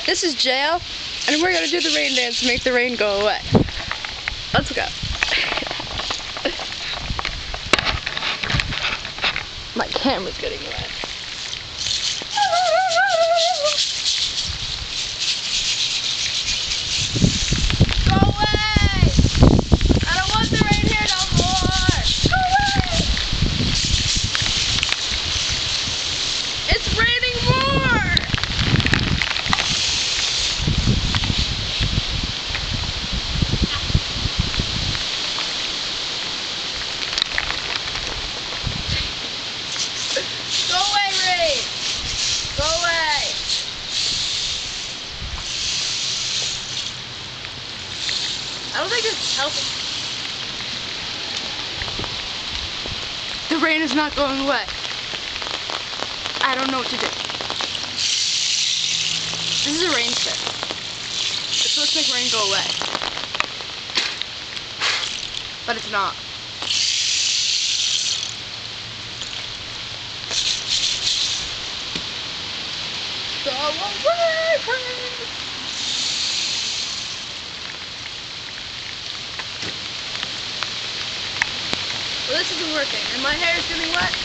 This is jail, and we're gonna do the rain dance to make the rain go away. Let's go. My camera's getting wet. Go away! I don't want the rain here no more! Go away! It's raining more! Go away, rain! Go away! I don't think it's helping. The rain is not going away. I don't know what to do. This is a rain stick. It's supposed to make rain go away. But it's not. Go away, rain! Well, this isn't working, and my hair is getting wet.